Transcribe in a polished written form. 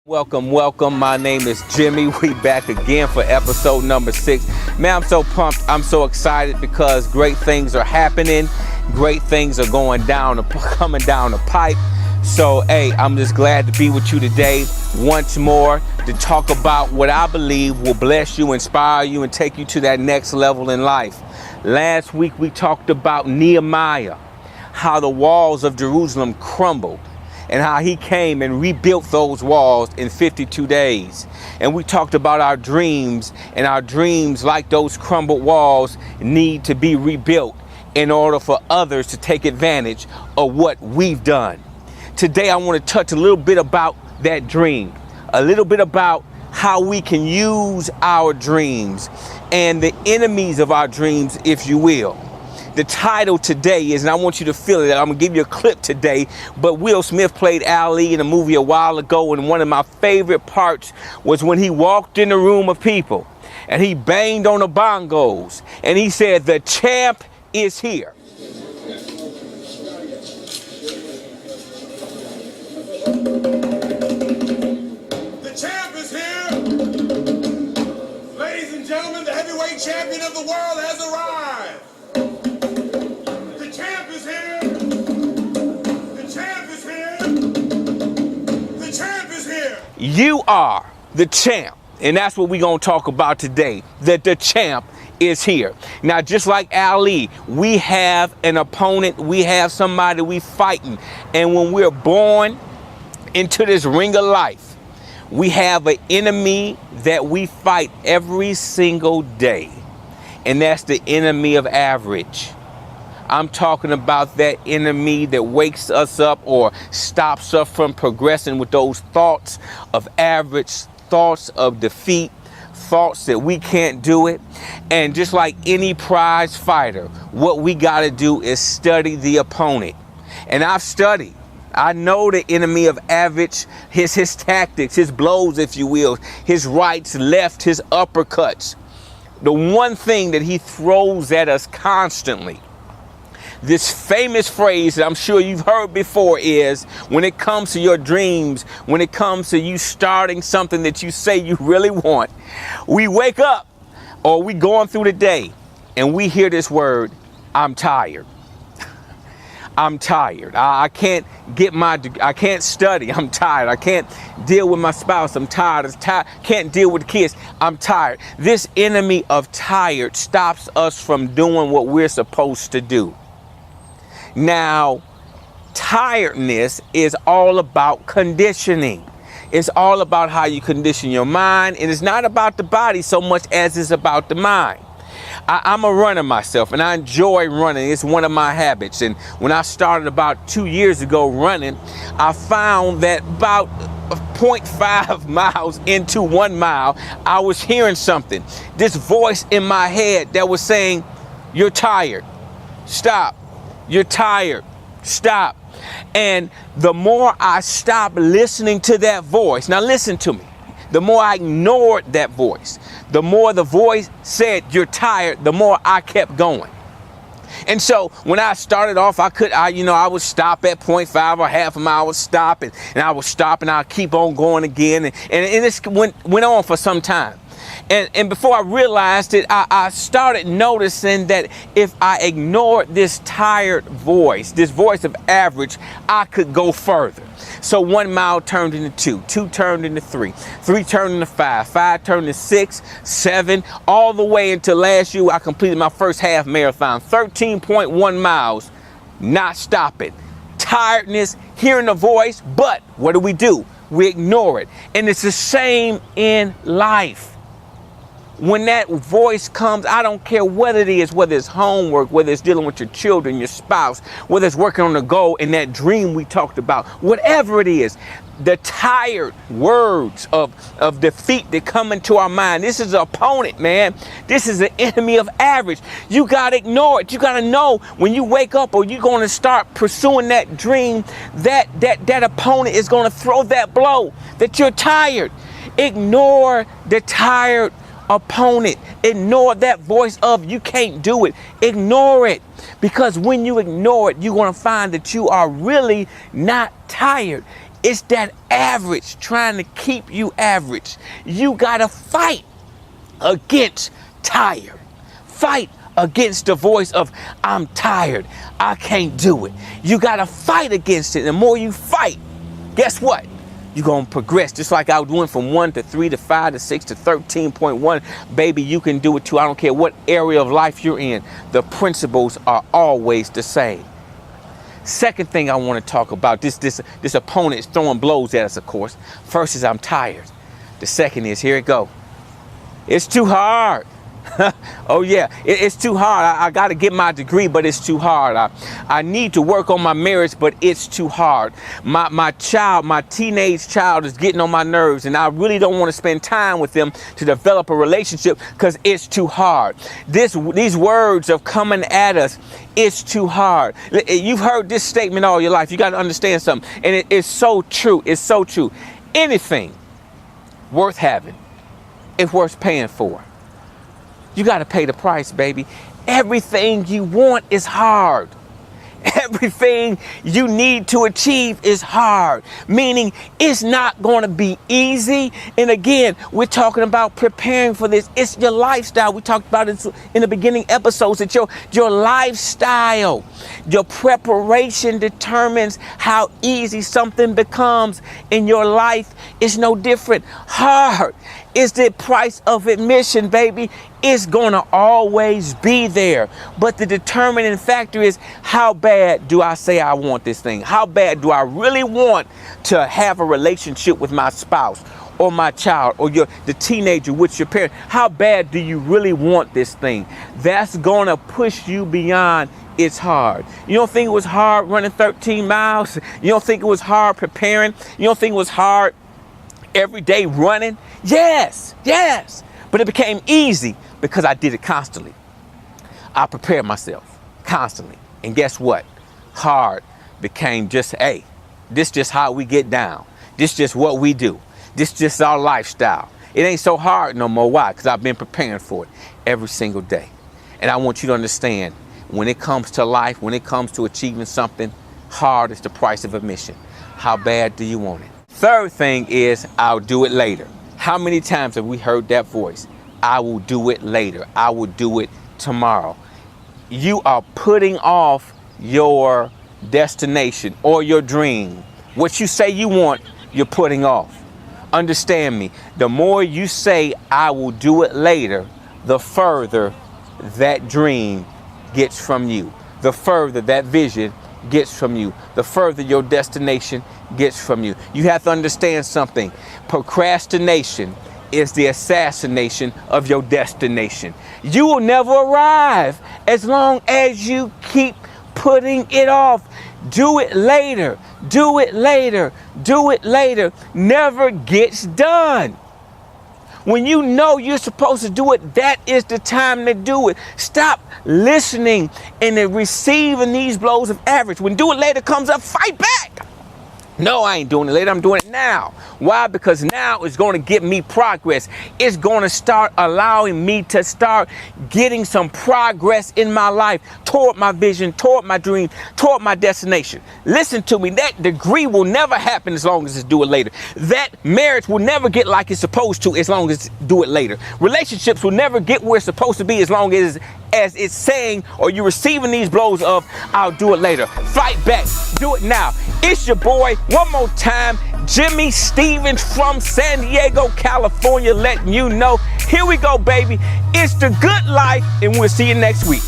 Welcome. My name is Jimmy. We back again for episode number 6. Man, I'm so pumped. I'm so excited because great things are happening. Great things are coming down the pipe. So, hey, I'm just glad to be with you today once more to talk about what I believe will bless you, inspire you, and take you to that next level in life. Last week, we talked about Nehemiah, how the walls of Jerusalem crumbled, and how he came and rebuilt those walls in 52 days. And we talked about our dreams, and our dreams, like those crumbled walls, need to be rebuilt in order for others to take advantage of what we've done. Today, I want to touch a little bit about that dream, a little bit about how we can use our dreams and the enemies of our dreams, if you will. The title today is, and I want you to feel it, I'm going to give you a clip today, but Will Smith played Ali in a movie a while ago, and one of my favorite parts was when he walked in a room of people and he banged on the bongos and he said, "The champ is here." The champ is here. Ladies and gentlemen, the heavyweight champion of the world has arrived. The champ is here. The champ is here. The champ is here. You are the champ. And that's what we're going to talk about today, that the champ is here. Now, just like Ali, we have an opponent. We have somebody we fighting. And when we're born into this ring of life, we have an enemy that we fight every single day. And that's the enemy of average. I'm talking about that enemy that wakes us up or stops us from progressing with those thoughts of average, thoughts of defeat, thoughts that we can't do it. And just like any prize fighter, what we got to do is study the opponent. And I've studied. I know the enemy of average, his tactics, his blows, if you will, his rights, left, his uppercuts. The one thing that he throws at us constantly, this famous phrase that I'm sure you've heard before, is when it comes to your dreams, when it comes to you starting something that you say you really want, we wake up or we going through the day and we hear this word, "I'm tired." I'm tired. I can't I can't study. I'm tired. I can't deal with my spouse. I'm tired. Can't deal with the kids. I'm tired. This enemy of tired stops us from doing what we're supposed to do. Now, tiredness is all about conditioning. It's all about how you condition your mind, and it's not about the body so much as it's about the mind. I'm a runner myself, and I enjoy running. It's one of my habits. And when I started about 2 years ago running, I found that about 0.5 miles into 1 mile, I was hearing something. This voice in my head that was saying, "You're tired. Stop. You're tired. Stop." And the more I stopped listening to that voice, now listen to me, the more I ignored that voice, the more the voice said, "You're tired," the more I kept going. And so when I started off, I would stop at 0.5 or half a mile. I would stop and I would stop and I'd keep on going again. And this went on for some time. And before I realized it, I started noticing that if I ignored this tired voice, this voice of average, I could go further. So 1 mile turned into 2, 2 turned into 3, 3 turned into 5, 5 turned into 6, 7, all the way until last year I completed my first half marathon, 13.1 miles, not stopping. Tiredness, hearing the voice, but what do? We ignore it. And it's the same in life. When that voice comes, I don't care what it is, whether it's homework, whether it's dealing with your children, your spouse, whether it's working on a goal and that dream we talked about, whatever it is, the tired words of defeat that come into our mind. This is an opponent, man. This is an enemy of average. You got to ignore it. You got to know when you wake up or you're going to start pursuing that dream, that opponent is going to throw that blow, that you're tired. Ignore the tired opponent. Ignore that voice of you can't do it. Ignore it, because when you ignore it, you're going to find that you are really not tired. It's that average trying to keep you average. You gotta fight against tired. Fight against the voice of I'm tired, I can't do it. You gotta fight against it. The more you fight, guess what? You're gonna progress. Just like I went from 1 to 3 to 5 to 6 to 13.1. Baby, you can do it too. I don't care what area of life you're in. The principles are always the same. Second thing I want to talk about, this opponent is throwing blows at us, of course. First is I'm tired. The second is, here it go. It's too hard. Oh yeah, it's too hard. I got to get my degree, but it's too hard. I need to work on my marriage, but it's too hard. My teenage child is getting on my nerves, and I really don't want to spend time with them to develop a relationship because it's too hard. These words are coming at us. It's too hard. You've heard this statement all your life. You got to understand something, and it's so true. It's so true. Anything worth having, it's worth paying for. You got to pay the price, baby. Everything you want is hard. Everything you need to achieve is hard, meaning it's not going to be easy. And again, we're talking about preparing for this. It's your lifestyle. We talked about it in the beginning episodes. It's your lifestyle. Your preparation determines how easy something becomes in your life. It's no different. Hard is the price of admission, baby. It's going to always be there. But the determining factor is, how bad do I say I want this thing? How bad do I really want to have a relationship with my spouse or my child or the teenager with your parent? How bad do you really want this thing? That's going to push you beyond it's hard. You don't think it was hard running 13 miles? You don't think it was hard preparing? You don't think it was hard every day running? Yes. But it became easy because I did it constantly. I prepared myself constantly. And guess what? Hard became just, hey, this just how we get down. This just what we do. This just our lifestyle. It ain't so hard no more. Why? Because I've been preparing for it every single day. And I want you to understand, when it comes to life, when it comes to achieving something, hard is the price of admission. How bad do you want it? Third thing is, I'll do it later. How many times have we heard that voice? I will do it later. I will do it tomorrow. You are putting off your destination or your dream. What you say you want, you're putting off. Understand me. The more you say, I will do it later, the further that dream gets from you. The further that vision gets from you. The further your destination gets from you. You have to understand something. Procrastination is the assassination of your destination. You will never arrive as long as you keep putting it off. Do it later. Do it later. Do it later. Never gets done. When you know you're supposed to do it, that is the time to do it. Stop listening and then receiving these blows of average. When do it later comes up, fight back. No, I ain't doing it later. I'm doing it now. Why? Because now it's going to get me progress. It's going to start allowing me to start getting some progress in my life toward my vision, toward my dream, toward my destination. Listen to me. That degree will never happen as long as it's do it later. That marriage will never get like it's supposed to as long as it's do it later. Relationships will never get where it's supposed to be as long as it's saying, or you're receiving these blows of, I'll do it later. Fight back. Do it now. It's your boy, one more time, Jimmie Stevens from San Diego, California, letting you know, here we go, baby. It's the good life, and we'll see you next week.